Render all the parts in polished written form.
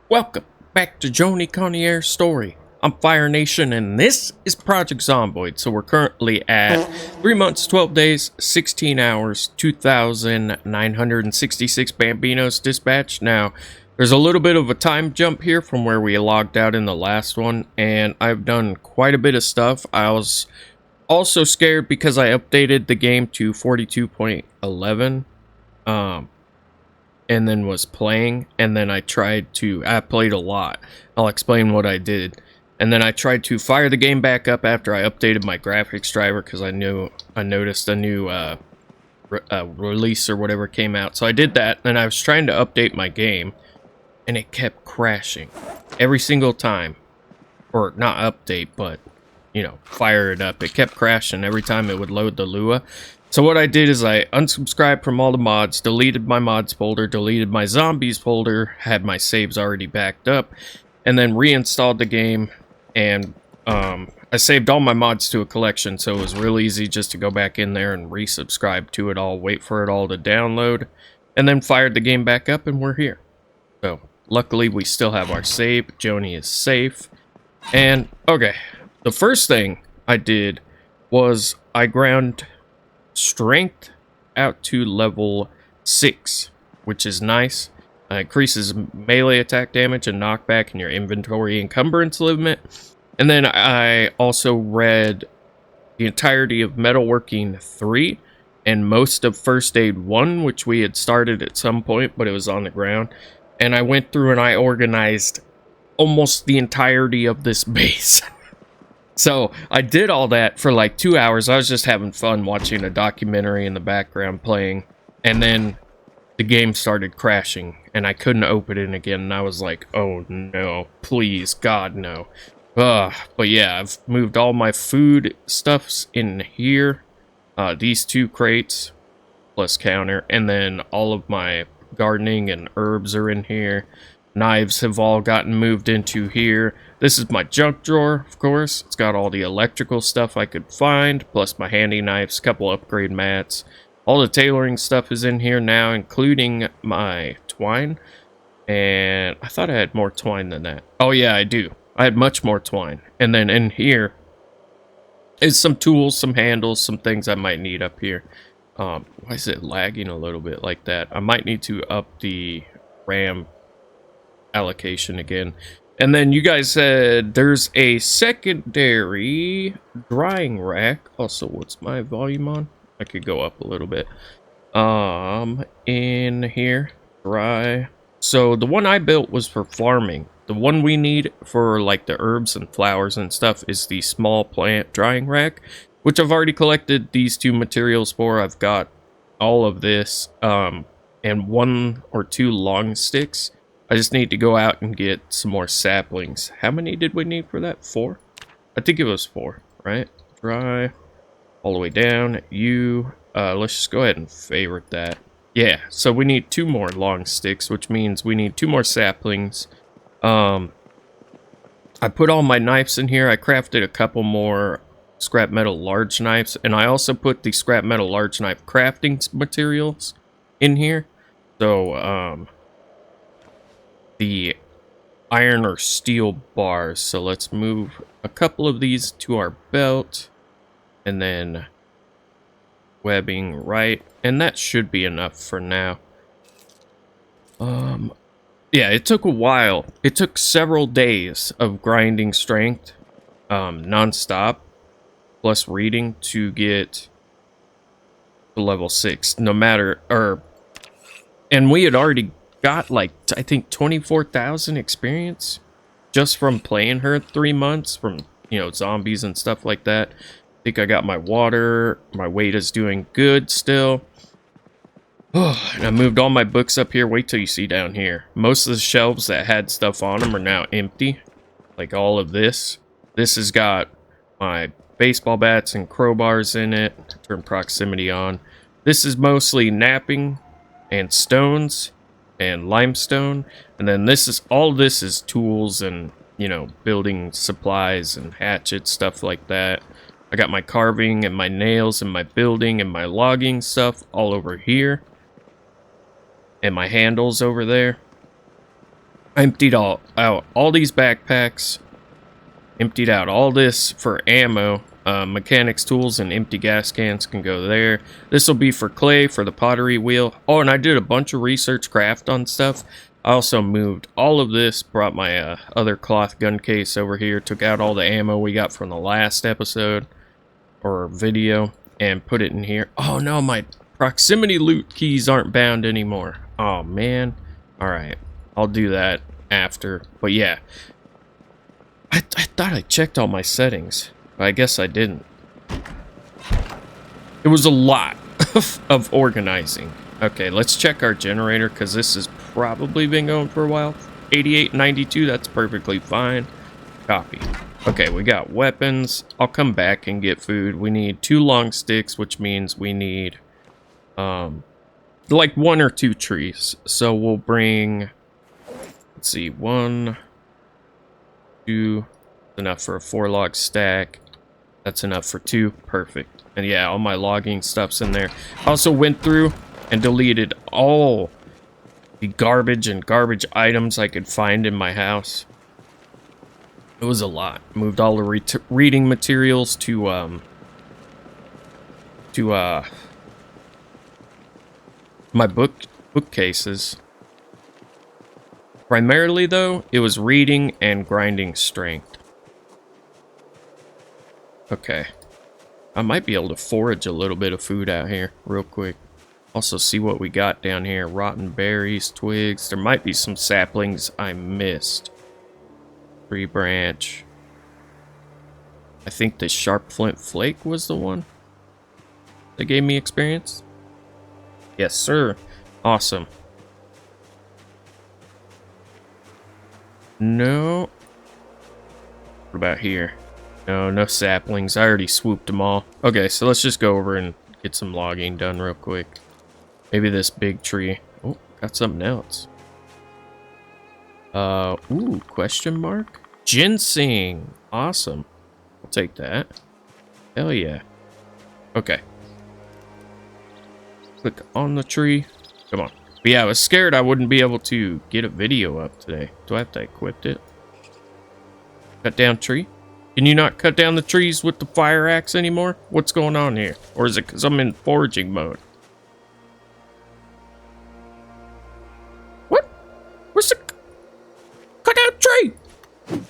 Welcome back to Joni Connier's story. I'm Fire Nation and this is Project Zomboid. So we're currently at 3 months, 12 days, 16 hours, 2,966 Bambinos dispatched. Now, there's a little bit of a time jump here from where we logged out in the last one, and I've done quite a bit of stuff. I was also scared because I updated the game to 42.11. And then was playing, and then I played a lot. I'll explain what I did. And then I tried to fire the game back up after I updated my graphics driver because I noticed a new release or whatever came out. So I did that, and I was trying to update my game, and it kept crashing every single time. Or not update, but, fire it up. It kept crashing every time it would load the Lua. So what I did is I unsubscribed from all the mods, deleted my mods folder, deleted my zombies folder, had my saves already backed up, and then reinstalled the game, and I saved all my mods to a collection, so it was real easy just to go back in there and resubscribe to it all, wait for it all to download, and then fired the game back up, and we're here. So, luckily we still have our save, Joni is safe, and, okay, the first thing I did was I ground strength out to level 6, which is nice. Increases melee attack damage and knockback in your inventory encumbrance limit. And then I also read the entirety of Metalworking 3 and most of First Aid 1, which we had started at some point, but it was on the ground. And I went through and I organized almost the entirety of this base. So, I did all that for like 2 hours. I was just having fun watching a documentary in the background playing. And then the game started crashing. And I couldn't open it again. And I was like, oh no, please, God, no. But yeah, I've moved all my food stuffs in here. These 2 crates, plus counter. And then all of my gardening and herbs are in here. Knives have all gotten moved into here. This is my junk drawer, of course. It's got all the electrical stuff I could find, plus my handy knives, a couple upgrade mats. All the tailoring stuff is in here now, including my twine. And I thought I had more twine than that. Oh yeah, I do. I had much more twine. And then in here is some tools, some handles, some things I might need up here. Why is it lagging a little bit like that? I might need to up the RAM allocation again. And then you guys said there's a secondary drying rack. Also, what's my volume on? I could go up a little bit. In here, dry. So the one I built was for farming. The one we need for like the herbs and flowers and stuff is the small plant drying rack, which I've already collected these 2 materials for. I've got all of this, and 1 or 2 long sticks. I just need to go out and get some more saplings. How many did we need for that? 4? I think it was 4, right? Dry. All the way down. Let's just go ahead and favorite that. Yeah, so we need 2 more long sticks, which means we need 2 more saplings. I put all my knives in here. I crafted a couple more scrap metal large knives. And I also put the scrap metal large knife crafting materials in here. So, the iron or steel bars. So let's move a couple of these to our belt, and then webbing right, and that should be enough for now. Yeah, it took a while. It took several days of grinding strength non-stop, plus reading to get to level 6. And we had already got like I think 24,000 experience just from playing her 3 months, from zombies and stuff like that. I think I got my water. My weight is doing good still. And I moved all my books up here. Wait till you see down here. Most of the shelves that had stuff on them are now empty. Like all of this. This has got my baseball bats and crowbars in it. Turn proximity on. This is mostly napping and stones and limestone, and then all this is tools and building supplies and hatchets, stuff like that. I got my carving and my nails and my building and my logging stuff all over here, and my handles over there. I emptied out all these backpacks. Emptied out all this for ammo. Mechanics tools and empty gas cans can go there. This will be for clay for the pottery wheel. Oh, and I did a bunch of research craft on stuff. I also moved all of this, brought my other cloth gun case over here, took out all the ammo we got from the last episode or video, and put it in here. Oh no, my proximity loot keys aren't bound anymore. Oh man. Alright, I'll do that after. But yeah, I thought I checked all my settings. I guess I didn't. It was a lot of organizing. Okay, let's check our generator, because this has probably been going for a while. 8892, that's perfectly fine. Copy. Okay, we got weapons. I'll come back and get food. We need 2 long sticks, which means we need, like 1 or 2 trees. So we'll bring, let's see, 1, 2, enough for a 4 log stack. That's enough for 2. Perfect. And yeah, all my logging stuff's in there. I also went through and deleted all the garbage and garbage items I could find in my house. It was a lot. Moved all the reading materials to my bookcases. Primarily though, it was reading and grinding strength. Okay. I might be able to forage a little bit of food out here real quick. Also see what we got down here. Rotten berries, twigs. There might be some saplings I missed. Tree branch. I think the sharp flint flake was the one that gave me experience. Yes, sir. Awesome. No. What about here? No, no saplings. I already swooped them all. Okay, so let's just go over and get some logging done real quick. Maybe this big tree. Oh, got something else. Ooh, question mark? Ginseng. Awesome. I'll take that. Hell yeah. Okay. Click on the tree. Come on. But yeah, I was scared I wouldn't be able to get a video up today. Do I have to equip it? Cut down tree? Can you not cut down the trees with the fire axe anymore? What's going on here? Or is it because I'm in foraging mode? What? Where's the... Cut down tree! Do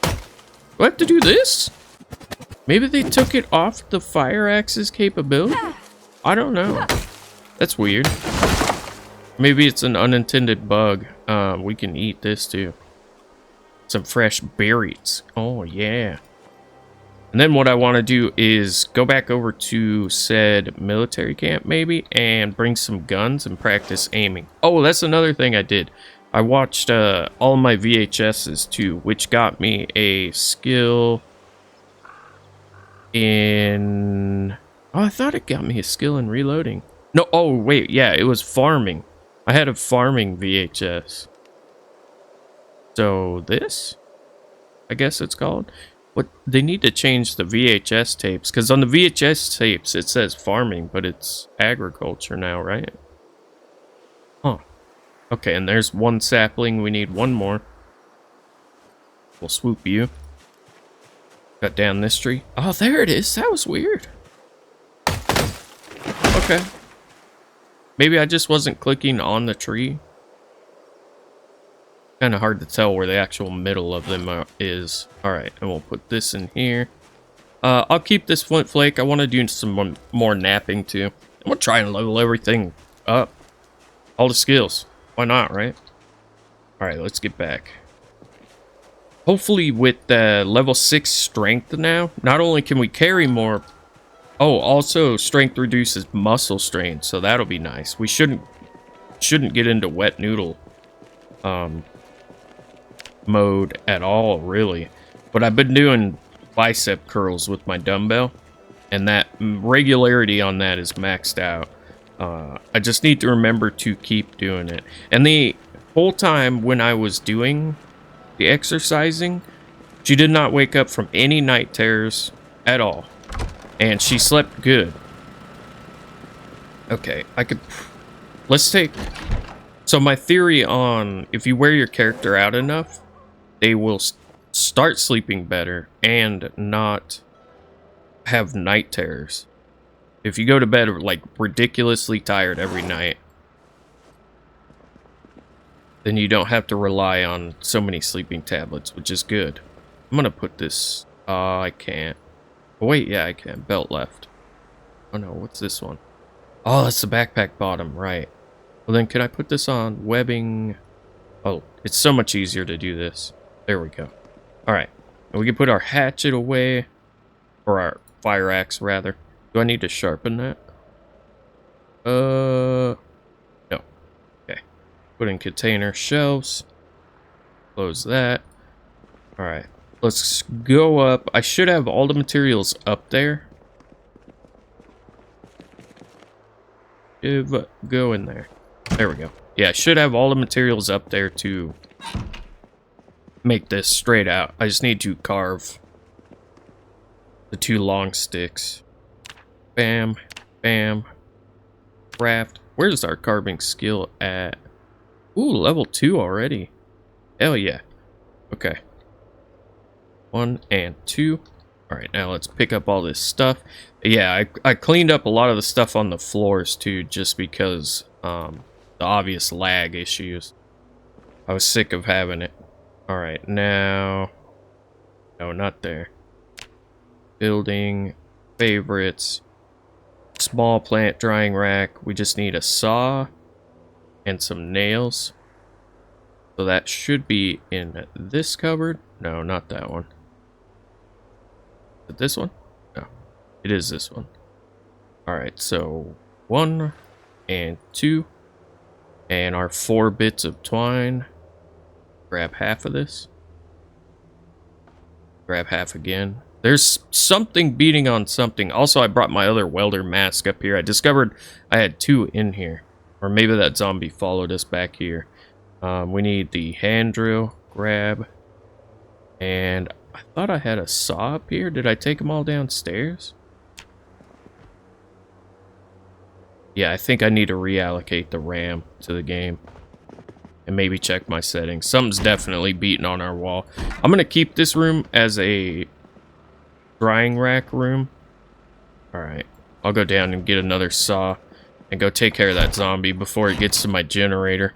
I have to do this? Maybe they took it off the fire axe's capability? I don't know. That's weird. Maybe it's an unintended bug. We can eat this too. Some fresh berries. Oh, yeah. And then what I want to do is go back over to said military camp maybe and bring some guns and practice aiming. Oh, that's another thing I did. I watched all my VHSs too, which got me a skill in... Oh, I thought it got me a skill in reloading. No, oh wait, yeah, it was farming. I had a farming VHS. So this? I guess it's called. What, they need to change the VHS tapes, because on the VHS tapes it says farming, but it's agriculture now, right? Huh. Okay, and there's 1 sapling. We need 1 more. We'll swoop you. Cut down this tree. Oh, there it is. That was weird. Okay. Maybe I just wasn't clicking on the tree. Kind of hard to tell where the actual middle of them is. Alright, and we'll put this in here. I'll keep this flint flake. I want to do some more napping too. I'm going to try and level everything up. All the skills. Why not, right? Alright, let's get back. Hopefully with level 6 strength now, not only can we carry more... Oh, also strength reduces muscle strain, so that'll be nice. We shouldn't get into wet noodle mode at all, really. But I've been doing bicep curls with my dumbbell, and that regularity on that is maxed out. I just need to remember to keep doing it. And the whole time when I was doing the exercising, she did not wake up from any night terrors at all, and she slept good. Okay, let's take So my theory on if you wear your character out enough, they will start sleeping better and not have night terrors. If you go to bed like ridiculously tired every night, then you don't have to rely on so many sleeping tablets, which is good. I'm gonna put this. I can't. Oh, wait, yeah, I can. Belt left. Oh no, what's this one? Oh, that's the backpack bottom, right. Well then, can I put this on webbing? Oh, it's so much easier to do this. There we go. Alright, and we can put our hatchet away, or our fire axe, rather. Do I need to sharpen that? No. Okay. Put in container shelves. Close that. Alright, let's go up. I should have all the materials up there. Go in there. There we go. Yeah, I should have all the materials up there to make this straight out. I just need to carve the 2 long sticks. Bam, bam, craft. Where's our carving skill at? Ooh, level 2 already. Hell yeah. Okay. 1 and 2. Alright, now let's pick up all this stuff. Yeah, I cleaned up a lot of the stuff on the floors too, just because the obvious lag issues. I was sick of having it. Alright, now... No, not there. Building, favorites, small plant drying rack. We just need a saw and some nails. So that should be in this cupboard. No, not that one. Is it this one? No, it is this one. Alright, so 1 and 2. And our 4 bits of twine. Grab half of this. Grab half again. There's something beating on something. Also, I brought my other welder mask up here. I discovered I had 2 in here. Or maybe that zombie followed us back here. We need the hand drill. Grab. And I thought I had a saw up here. Did I take them all downstairs? Yeah, I think I need to reallocate the RAM to the game. And maybe check my settings. Something's definitely beating on our wall. I'm going to keep this room as a drying rack room. Alright. I'll go down and get another saw. And go take care of that zombie before it gets to my generator.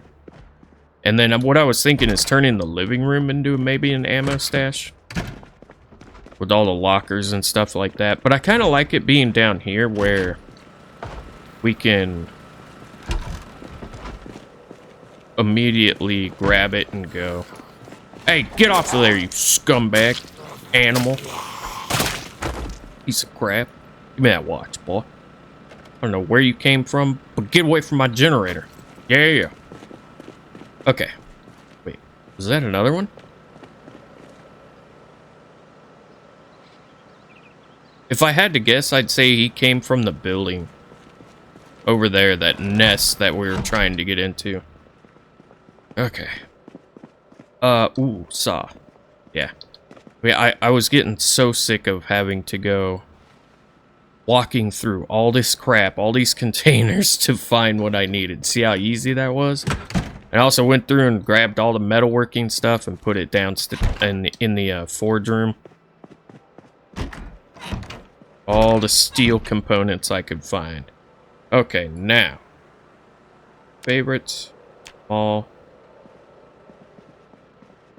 And then what I was thinking is turning the living room into maybe an ammo stash. With all the lockers and stuff like that. But I kind of like it being down here where we can immediately grab it and go. Hey, get off of there, you scumbag. Animal. Piece of crap. Give me that watch, boy. I don't know where you came from, but get away from my generator. Yeah. Okay. Wait, was that another one? If I had to guess, I'd say he came from the building. Over there, that nest that we were trying to get into. Okay. Ooh, saw. Yeah. I was getting so sick of having to go walking through all this crap, all these containers to find what I needed. See how easy that was? I also went through and grabbed all the metalworking stuff and put it down in the forge room. All the steel components I could find. Okay, now. Favorites. All.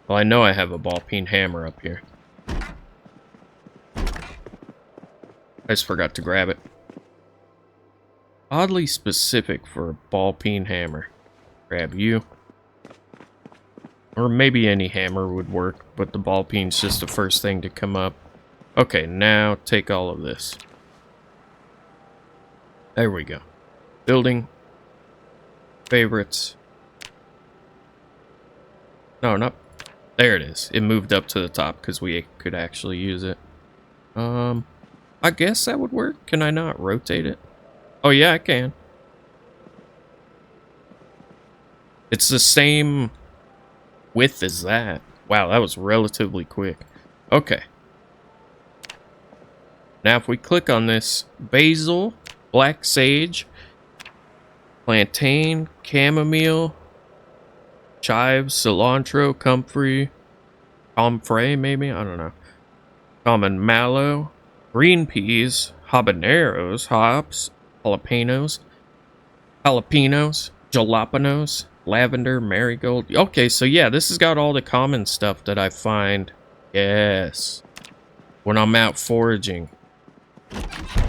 Well, I know I have a ball-peen hammer up here. I just forgot to grab it. Oddly specific for a ball-peen hammer. Grab you. Or maybe any hammer would work, but the ball-peen's just the first thing to come up. Okay, now take all of this. There we go. Building. Favorites. No, not... There it is. It moved up to the top because we could actually use it. I guess that would work. Can I not rotate it? Oh, yeah, I can. It's the same width as that. Wow, that was relatively quick. Okay. Now, if we click on this, basil, black sage, plantain, chamomile, chives, cilantro, comfrey, maybe? I don't know. Common mallow, green peas, habaneros, hops, jalapenos, jalapenos, lavender, marigold. Okay, so yeah, this has got all the common stuff that I find. Yes. When I'm out foraging.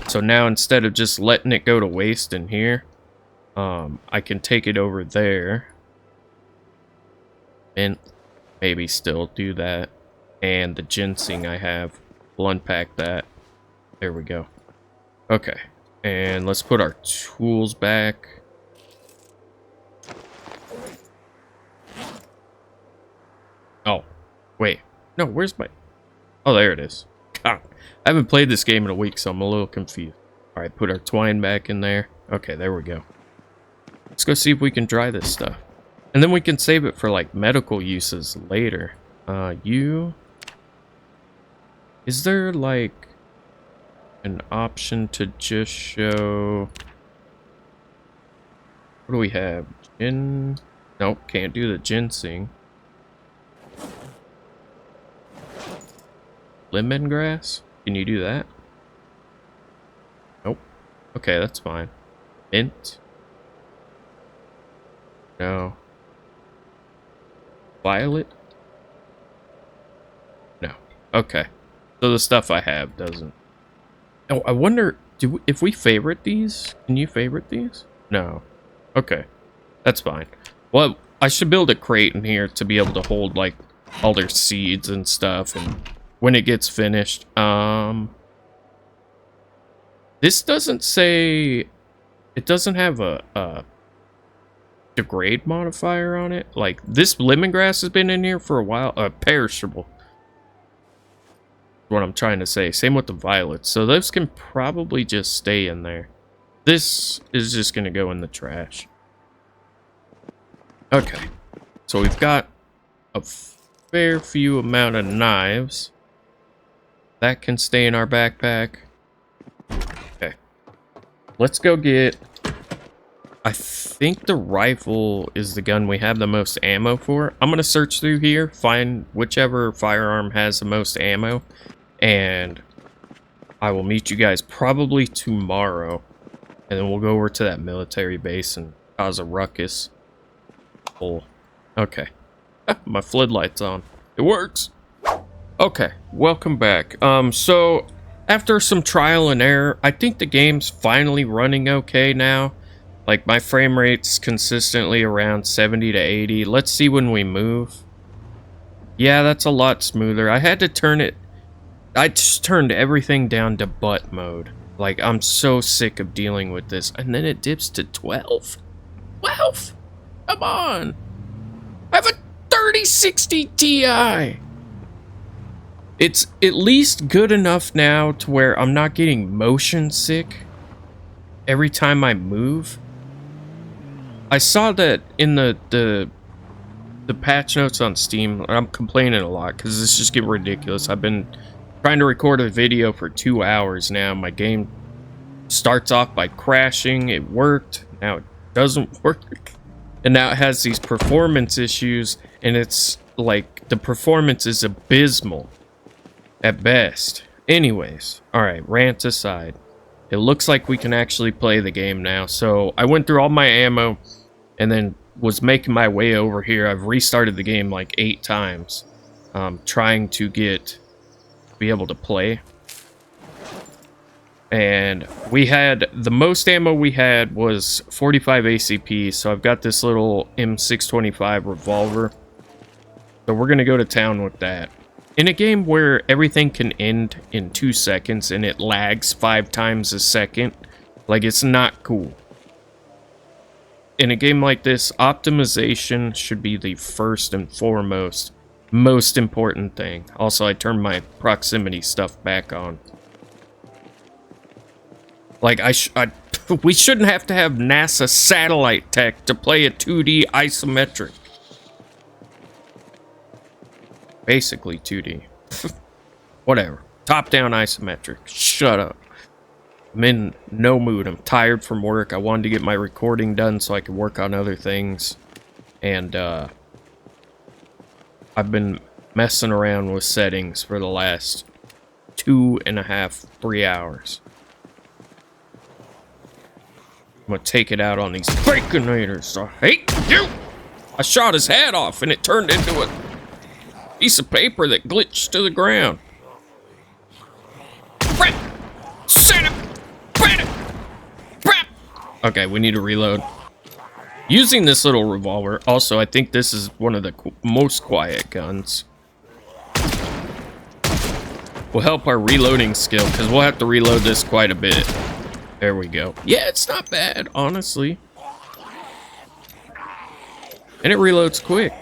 So now instead of just letting it go to waste in here, I can take it over there. And maybe still do that. And the ginseng I have. We'll unpack that. There we go. Okay. And let's put our tools back. Oh, wait. No, where's my... Oh, there it is. God, I haven't played this game in a week, so I'm a little confused. Alright, put our twine back in there. Okay, there we go. Let's go see if we can dry this stuff. And then we can save it for, like, medical uses later. Is there, like, an option to just show... What do we have? Nope, can't do the ginseng. Lemongrass? Can you do that? Nope. Okay, that's fine. Mint? No. Violet? No. Okay. So the stuff I have doesn't. Oh, I wonder if we favorite these? Can you favorite these? No. Okay. That's fine. Well, I should build a crate in here to be able to hold, like, all their seeds and stuff, and when it gets finished. This doesn't say... It doesn't have a degrade modifier on it. Like, this lemongrass has been in here for a while. Perishable. What I'm trying to say. Same with the violets. So those can probably just stay in there. This is just going to go in the trash. Okay. So we've got a fair few amount of knives. That can stay in our backpack. Okay. Let's go get... I think the rifle is the gun we have the most ammo for. I'm going to search through here, find whichever firearm has the most ammo, and I will meet you guys probably tomorrow. And then we'll go over to that military base and cause a ruckus. Oh, okay. My floodlight's on. It works. Okay, welcome back. So after some trial and error, I think the game's finally running okay now. Like, my frame rate's consistently around 70 to 80. Let's see when we move. Yeah, that's a lot smoother. I had to turn it... I just turned everything down to butt mode. Like, I'm so sick of dealing with this. And then it dips to 12? 12? Come on! I have a 3060 Ti! It's at least good enough now to where I'm not getting motion sick every time I move. I saw that in the patch notes on Steam. I'm complaining a lot because this just getting ridiculous. I've been trying to record a video for 2 hours now. My game starts off by crashing. It worked. Now it doesn't work. And now it has these performance issues. And it's like the performance is abysmal at best. Anyways. Alright, rant aside. It looks like we can actually play the game now. So I went through all my ammo. And then was making my way over here. I've restarted the game like 8 times. Trying to be able to play. And we had, the most ammo we had was 45 ACP. So I've got this little M625 revolver. So we're going to go to town with that. In a game where everything can end in 2 seconds and it lags 5 times a second. Like, it's not cool. In a game like this, optimization should be the first and foremost, most important thing. Also, I turned my proximity stuff back on. Like, we shouldn't have to have NASA satellite tech to play a 2D isometric. Basically 2D. Whatever. Top-down isometric. Shut up. I'm in no mood. I'm tired from work. I wanted to get my recording done so I could work on other things. And, I've been messing around with settings for the last 2.5, 3 hours. I'm gonna take it out on these baconators. I hate you! I shot his head off and it turned into a piece of paper that glitched to the ground. Okay, we need to reload. Using this little revolver, also, I think this is one of the most quiet guns. Will help our reloading skill, because we'll have to reload this quite a bit. There we go. Yeah, it's not bad, honestly. And it reloads quick.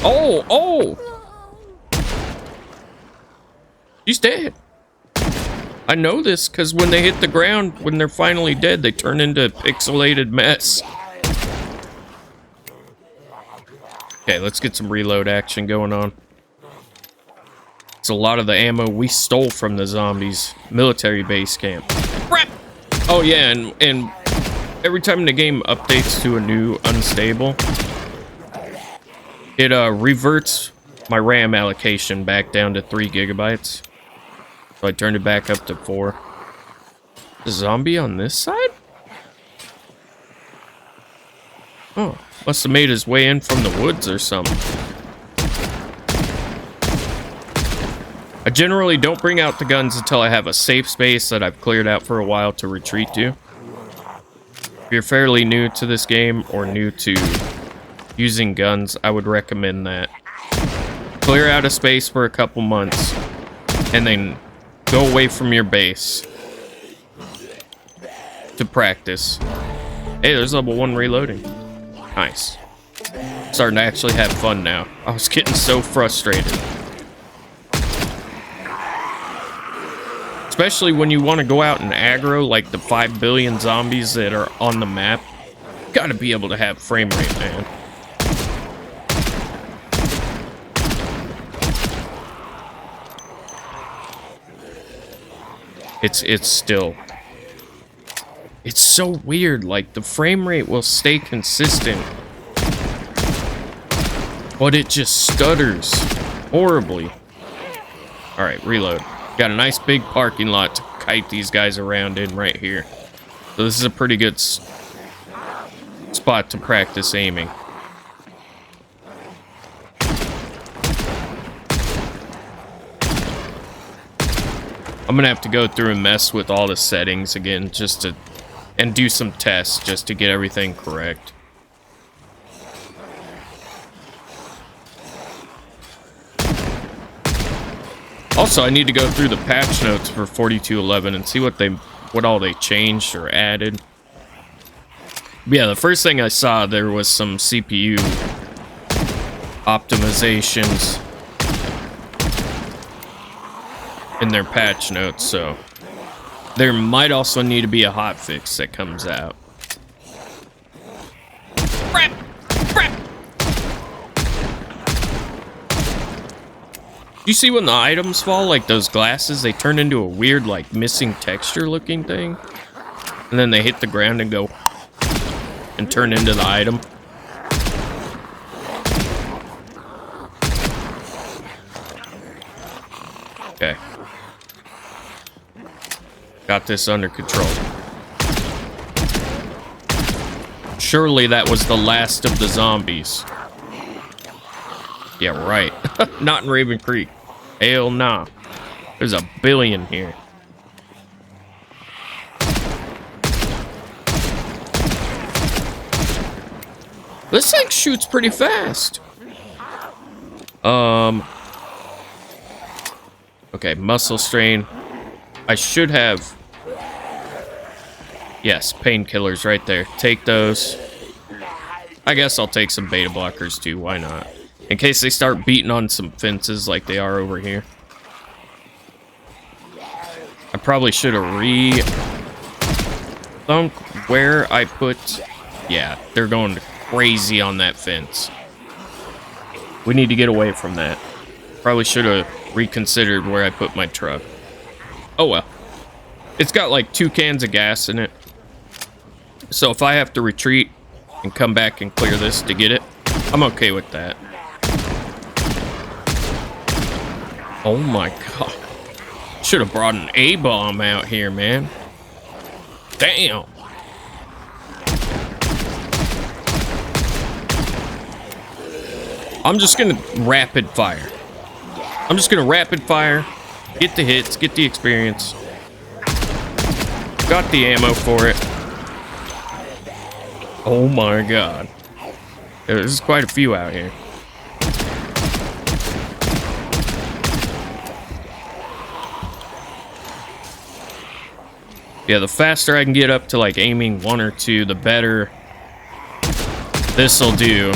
Oh, oh! She's dead. I know this because when they hit the ground, when they're finally dead, they turn into a pixelated mess. Okay, let's get some reload action going on. It's a lot of the ammo we stole from the zombies' military base camp. Oh yeah, and every time the game updates to a new unstable, it reverts my RAM allocation back down to 3 gigabytes. So I turned it back up to 4. The zombie on this side? Oh, must have made his way in from the woods or something. I generally don't bring out the guns until I have a safe space that I've cleared out for a while to retreat to. If you're fairly new to this game or new to using guns, I would recommend that. Clear out a space for a couple months and then go away from your base to practice. Hey, there's level 1 reloading. Nice. Starting to actually have fun now. I was getting so frustrated. Especially when you want to go out and aggro like the 5 billion zombies that are on the map. Gotta be able to have frame rate, man. It's still... It's so weird, like, the frame rate will stay consistent, but it just stutters horribly. Alright, reload. Got a nice big parking lot to kite these guys around in right here. So this is a pretty good spot to practice aiming. I'm gonna have to go through and mess with all the settings again just to... and do some tests just to get everything correct. Also, I need to go through the patch notes for 4211 and see what all they changed or added. Yeah, the first thing I saw, there was some CPU optimizations in their patch notes, so there might also need to be a hotfix that comes out. You see when the items fall, like those glasses, they turn into a weird, like, missing texture looking thing? And then they hit the ground and go... and turn into the item. Okay. Got this under control. Surely that was the last of the zombies. Yeah, right. Not in Raven Creek. Hell nah. There's a billion here. This thing shoots pretty fast. Okay, muscle strain. I should have... Yes, painkillers right there. Take those. I guess I'll take some beta blockers too. Why not? In case they start beating on some fences like they are over here. I probably should have thunk where I put... Yeah, they're going crazy on that fence. We need to get away from that. Probably should have reconsidered where I put my truck. Oh well. It's got like 2 cans of gas in it. So if I have to retreat and come back and clear this to get it, I'm okay with that. Oh my god. Should have brought an A-bomb out here, man. Damn. I'm just gonna rapid fire. I'm just gonna rapid fire. Get the hits, get the experience. Got the ammo for it. Oh my god. There's quite a few out here. Yeah, the faster I can get up to like aiming 1 or 2, the better this'll do.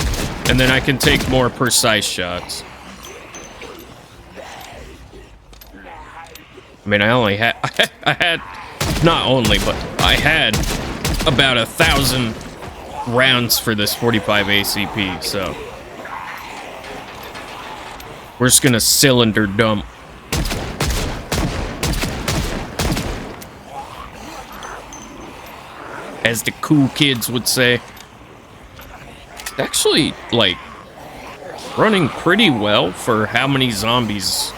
And then I can take more precise shots. I mean, I only had, not only, but I had about 1,000 rounds for this 45 ACP, so. We're just gonna cylinder dump. As the cool kids would say. It's actually, like, running pretty well for how many zombies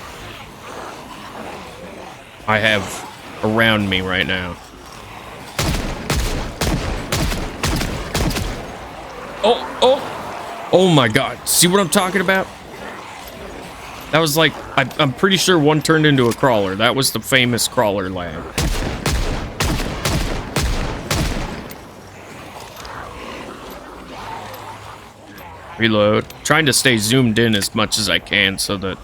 I have around me right now. Oh my god. See what I'm talking about? That was like, I'm pretty sure one turned into a crawler. That was the famous crawler lag. Reload. Trying to stay zoomed in as much as I can so that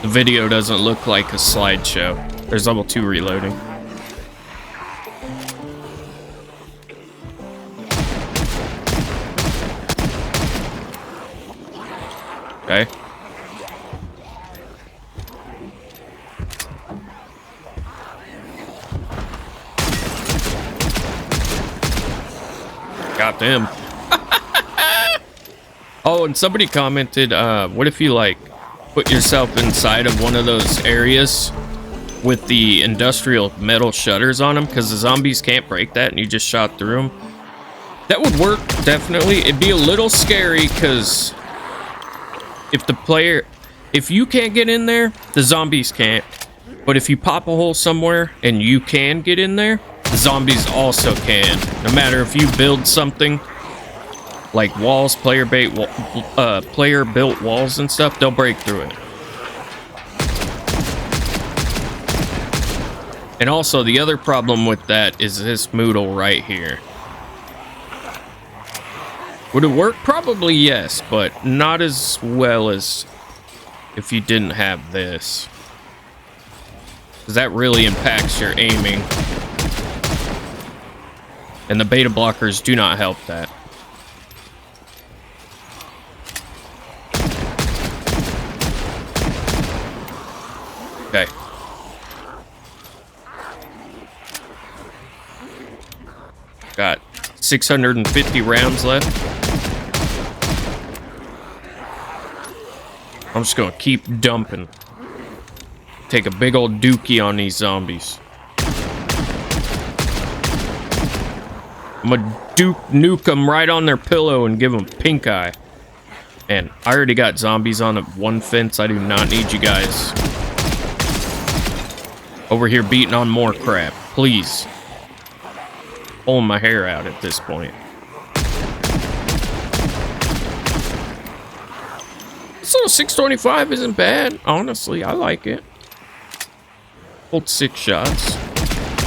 the video doesn't look like a slideshow. There's level 2 reloading. Okay. Got them. Oh, and somebody commented, what if you, like, put yourself inside of one of those areas with the industrial metal shutters on them, because the zombies can't break that and you just shot through them? That would work, definitely. It'd be a little scary, because if you can't get in there, the zombies can't. But if you pop a hole somewhere and you can get in there, the zombies also can. No matter if you build something like walls, player-built walls and stuff, they'll break through it. And also, the other problem with that is this moodle right here. Would it work? Probably yes, but not as well as if you didn't have this. Because that really impacts your aiming. And the beta blockers do not help that. Okay. Got 650 rounds left. I'm just gonna keep dumping. Take a big old dookie on these zombies. I'm gonna nuke them right on their pillow and give them pink eye. And I already got zombies on one fence. I do not need you guys over here beating on more crap. Please. Pulling my hair out at this point. This little 625 isn't bad. Honestly, I like it. Hold 6 shots.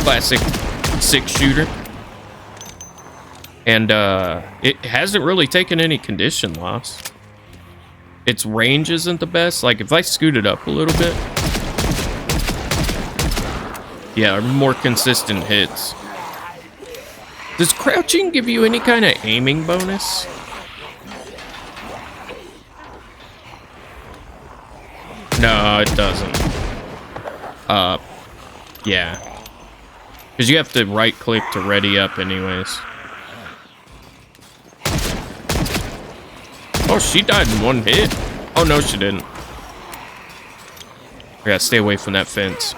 Classic 6-shooter. And it hasn't really taken any condition loss. Its range isn't the best. Like, if I scoot it up a little bit. Yeah, more consistent hits. Does crouching give you any kind of aiming bonus? No, it doesn't. Yeah. Because you have to right-click to ready up anyways. Oh, she died in one hit? Oh, no, she didn't. I gotta stay away from that fence.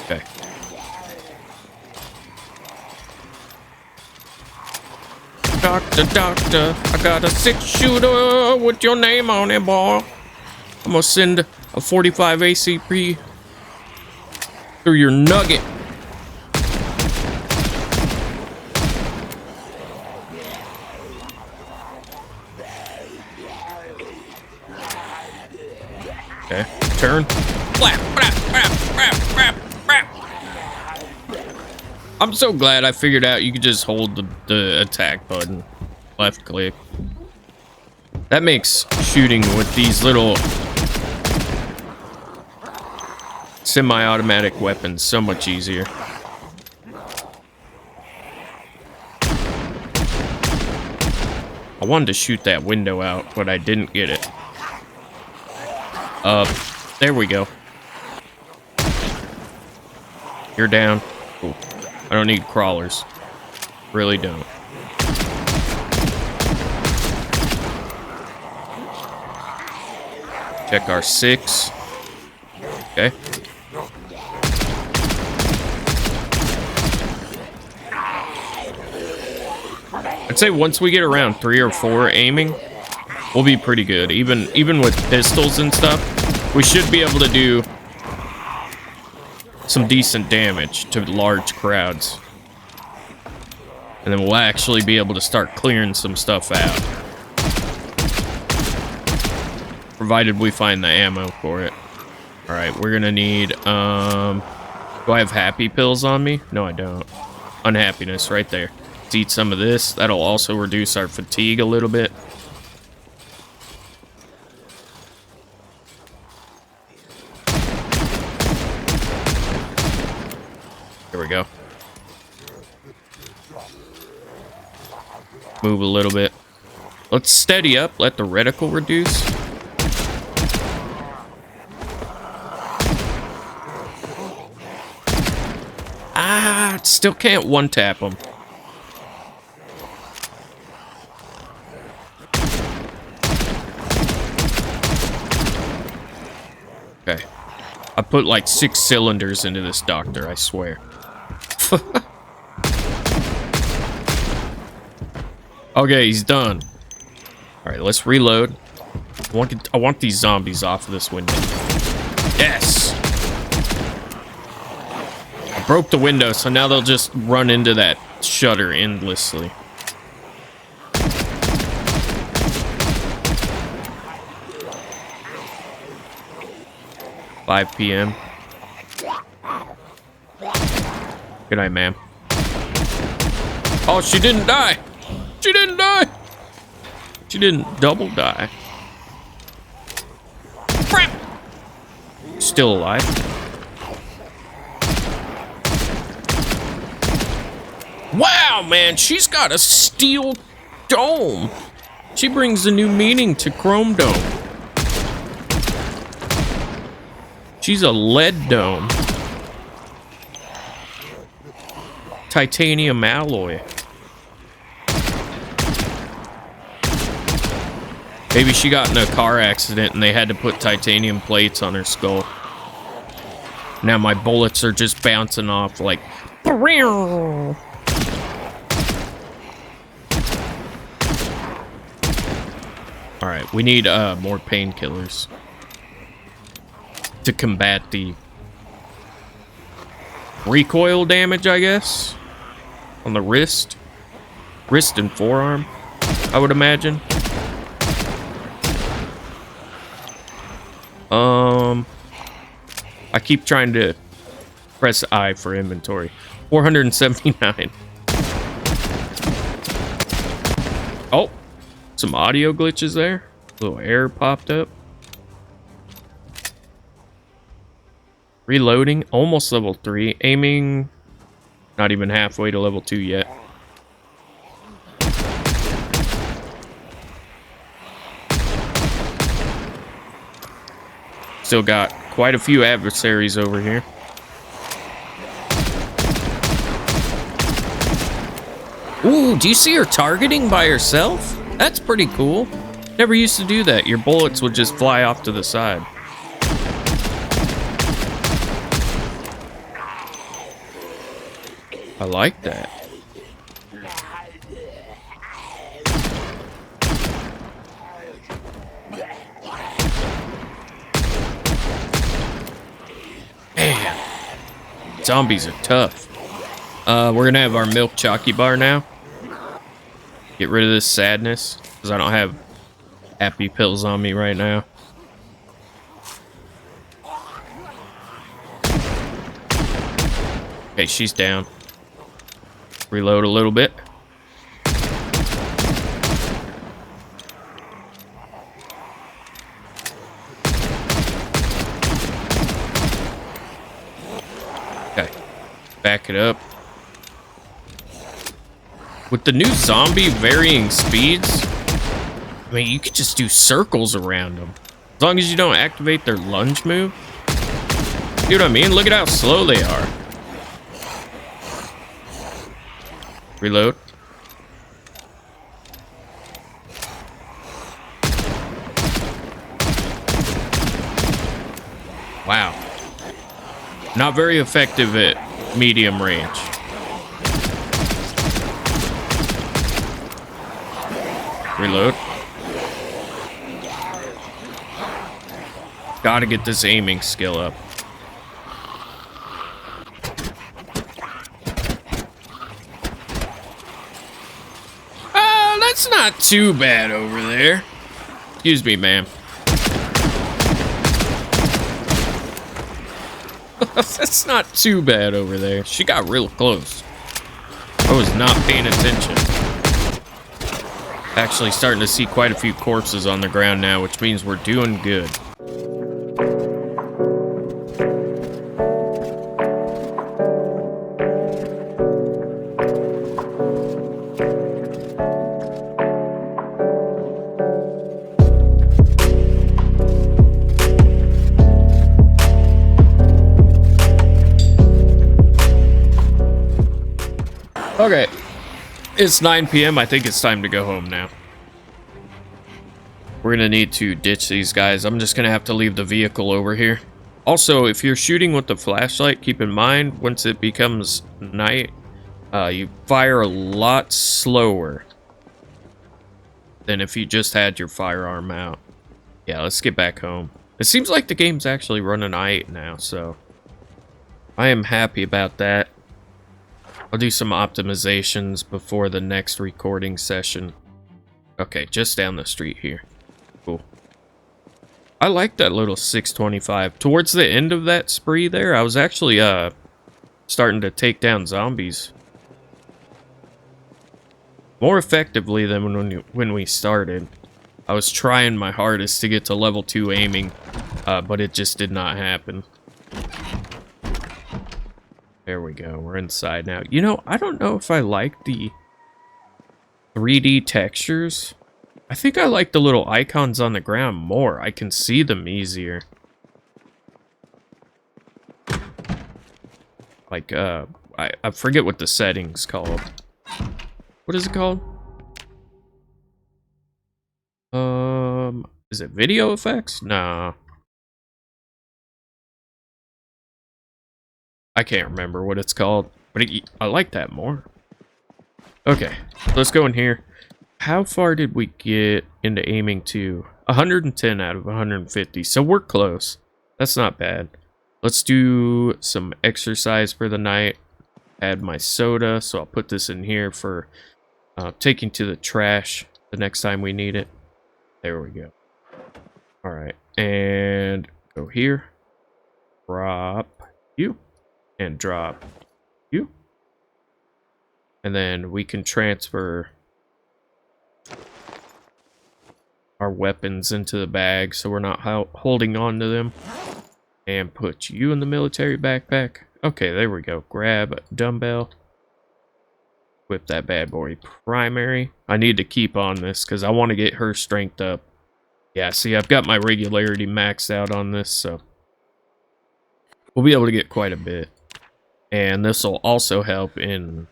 Okay. Doctor, I got a 6-shooter with your name on it, boy. I'm gonna send a 45 ACP through your nugget. Okay, turn. I'm so glad I figured out you could just hold the attack button. Left click. That makes shooting with these little semi-automatic weapons so much easier. I wanted to shoot that window out, but I didn't get it. There we go. You're down. Cool. I don't need crawlers. Really don't. Check our 6. Okay. I'd say once we get around 3 or 4 aiming, we'll be pretty good. Even with pistols and stuff, we should be able to do some decent damage to large crowds. And then we'll actually be able to start clearing some stuff out. Provided we find the ammo for it. Alright, we're gonna need, do I have happy pills on me? No, I don't. Unhappiness, right there. Let's eat some of this. That'll also reduce our fatigue a little bit. There we go. Move a little bit. Let's steady up, let the reticle reduce. Ah, still can't one-tap them. Okay. I put like 6 cylinders into this doctor, I swear. Okay, he's done. Alright, let's reload. I want these zombies off of this window. Yes! I broke the window, so now they'll just run into that shutter endlessly. $5 p.m. Good night, ma'am. Oh, she didn't die! She didn't die! She didn't double die. Crap! Still alive. Wow, man, she's got a steel dome. She brings a new meaning to Chrome Dome. She's a lead dome. Titanium alloy. Maybe she got in a car accident and they had to put titanium plates on her skull. Now my bullets are just bouncing off like... Alright, we need more painkillers to combat the recoil damage, I guess, on the wrist and forearm, I would imagine. I keep trying to press I for inventory. 479. Oh, some audio glitches there. A little error popped up. Reloading, almost level 3. Aiming, not even halfway to level 2 yet. Still got quite a few adversaries over here. Ooh, do you see her targeting by herself? That's pretty cool. Never used to do that. Your bullets would just fly off to the side. I like that. Zombies are tough. We're gonna have our milk chalky bar now. Get rid of this sadness, because I don't have happy pills on me right now. Okay, she's down. Reload a little bit. Okay, back it up. With the new zombie varying speeds, I mean, you could just do circles around them. As long as you don't activate their lunge move. See what I mean? Look at how slow they are. Reload. Wow. Not very effective at medium range. Reload. Gotta get this aiming skill up. That's not too bad over there. Excuse me, ma'am. That's not too bad over there. She got real close. I was not paying attention. Actually starting to see quite a few corpses on the ground now, which means we're doing good. Okay, it's 9 p.m. I think it's time to go home now. We're gonna need to ditch these guys. I'm just gonna have to leave the vehicle over here. Also, if you're shooting with the flashlight, keep in mind, once it becomes night, you fire a lot slower than if you just had your firearm out. Yeah, let's get back home. It seems like the game's actually running i8 now, so I am happy about that. I'll do some optimizations before the next recording session. Okay, just down the street here. Cool. I like that little 625. Towards the end of that spree there, I was actually starting to take down zombies more effectively than when we started. I was trying my hardest to get to level 2 aiming, but it just did not happen. There we go, we're inside now. You know, I don't know if I like the 3D textures. I think I like the little icons on the ground more. I can see them easier. Like, I forget what the setting's called. What is it called? Is it video effects? Nah. I can't remember what it's called, but I like that more. Okay, let's go in here. How far did we get into aiming to? 110 out of 150, so we're close. That's not bad. Let's do some exercise for the night. Add my soda, so I'll put this in here for taking to the trash the next time we need it. There we go. Alright, and go here. Drop you. And drop you. And then we can transfer our weapons into the bag so we're not holding on to them. And put you in the military backpack. Okay, there we go. Grab a dumbbell. Whip that bad boy. Primary. I need to keep on this because I want to get her strength up. Yeah, see, I've got my regularity maxed out on this, so we'll be able to get quite a bit. And this will also help in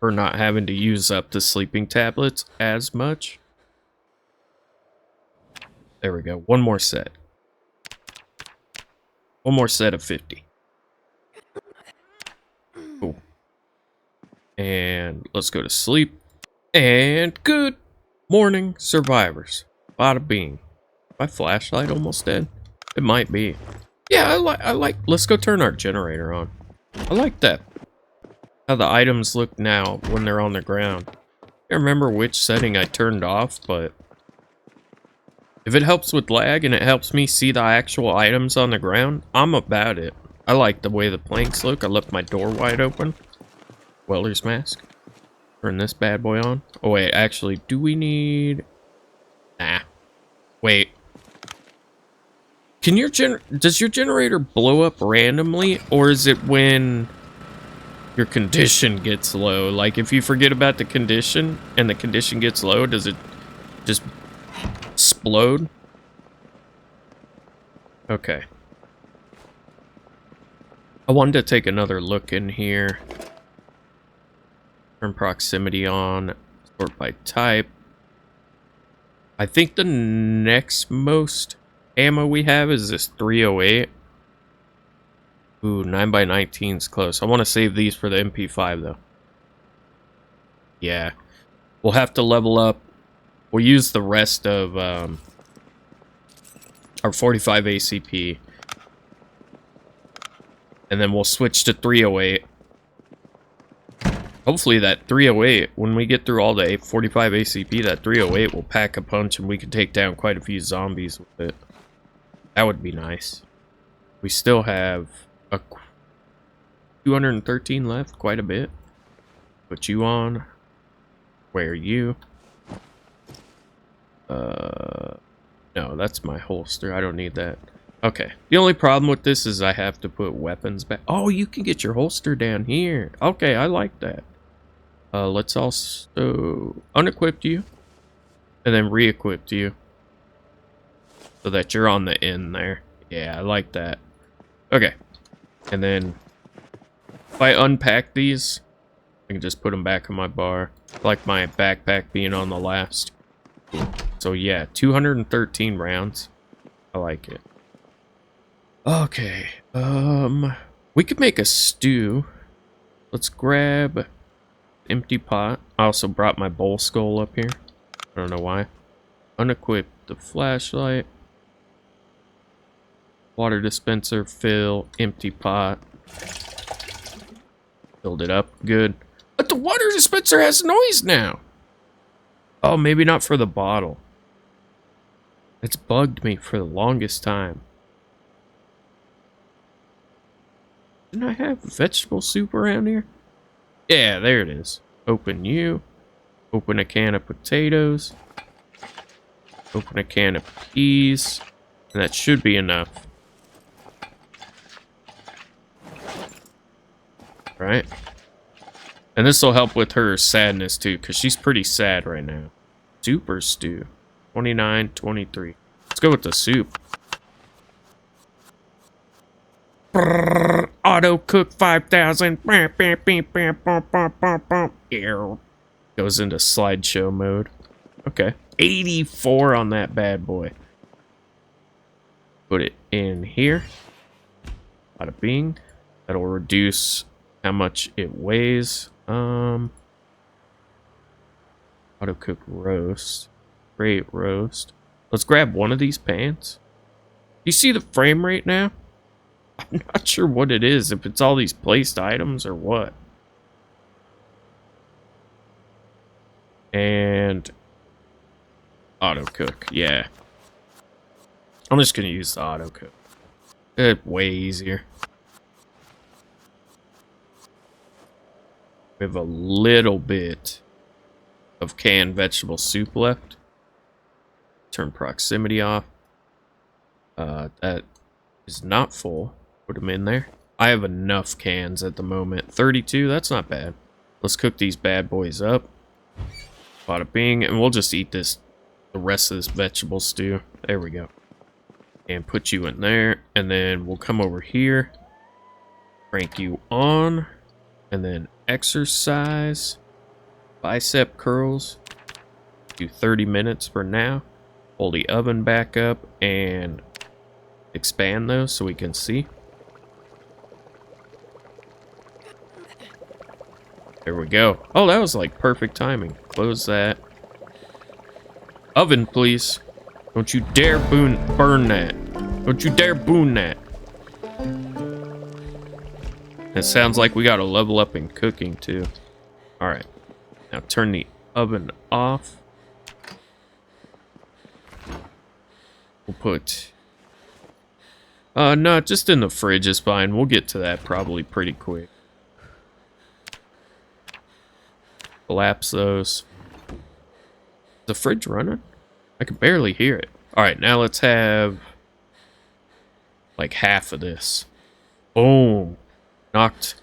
her not having to use up the sleeping tablets as much. There we go. One more set. One more set of 50. Cool. And let's go to sleep. And good morning, survivors. Bada bing. My flashlight almost dead? It might be. Yeah, I like, let's go turn our generator on. I like that. How the items look now when they're on the ground. I can't remember which setting I turned off, but if it helps with lag and it helps me see the actual items on the ground, I'm about it. I like the way the planks look. I left my door wide open. Welder's mask. Turn this bad boy on. Oh wait, actually, do we need... Nah. Wait. Can your does your generator blow up randomly, or is it when your condition gets low? Like, if you forget about the condition and the condition gets low, does it just explode? Okay. I wanted to take another look in here. Turn proximity on. Sort by type. I think the next most ammo we have is this 308. Ooh, 9x19 is close. I want to save these for the MP5 though. Yeah. We'll have to level up. We'll use the rest of our 45 ACP. And then we'll switch to 308. Hopefully that 308, when we get through all the 45 ACP, that 308 will pack a punch and we can take down quite a few zombies with it. That would be nice. We still have a 213 left, quite a bit. Put you on. Where are you? No, that's my holster. I don't need that. Okay. The only problem with this is I have to put weapons back. Oh, you can get your holster down here. Okay, I like that. Let's also unequip you and then re-equip you so that you're on the end there. Yeah, I like that. Okay. And then if I unpack these, I can just put them back in my bar. I like my backpack being on the last. So yeah, 213 rounds. I like it. Okay. We could make a stew. Let's grab empty pot. I also brought my bowl skull up here. I don't know why. Unequip the flashlight. Water dispenser, fill, empty pot. Filled it up, good. But the water dispenser has noise now. Oh, maybe not for the bottle. It's bugged me for the longest time. Didn't I have vegetable soup around here? Yeah, there it is. Open you. Open a can of potatoes. Open a can of peas. And that should be enough. Right? And this will help with her sadness too, because she's pretty sad right now. Soup or stew? 29, 23. Let's go with the soup. Auto cook 5000. Goes into slideshow mode. Okay. 84 on that bad boy. Put it in here. Bada bing. That'll reduce how much it weighs. Auto cook roast. Great roast. Let's grab one of these pans. You see the frame rate now? I'm not sure what it is, if it's all these placed items or what. And auto cook, yeah. I'm just gonna use the auto cook. It's way easier. We have a little bit of canned vegetable soup left. Turn proximity off. That is not full. Put them in there. I have enough cans at the moment. 32, that's not bad. Let's cook these bad boys up. Bada bing, and we'll just eat this, the rest of this vegetable stew. There we go. And put you in there, and then we'll come over here. Crank you on, and then exercise. Bicep curls. Do 30 minutes for now. Hold the oven back up and expand those so we can see. There we go. Oh, that was like perfect timing. Close that. Oven, please. Don't you dare burn that. Don't you dare boon that. It sounds like we got to level up in cooking too. Alright. Now turn the oven off. We'll put... no, just in the fridge is fine. We'll get to that probably pretty quick. Collapse those. Is the fridge running? I can barely hear it. Alright, now let's have... like half of this. Boom. Knocked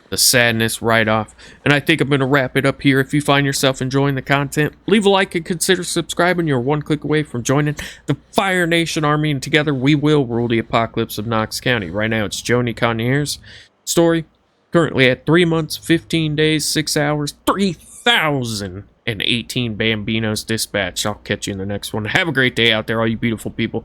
the sadness right off. And I think I'm going to wrap it up here. If you find yourself enjoying the content, leave a like and consider subscribing. You're one click away from joining the Fire Nation Army, and together we will rule the apocalypse of Knox County. Right now it's Joni Connier's story. Currently at 3 months, 15 days, 6 hours, 3,018 Bambinos dispatched. I'll catch you in the next one. Have a great day out there, all you beautiful people.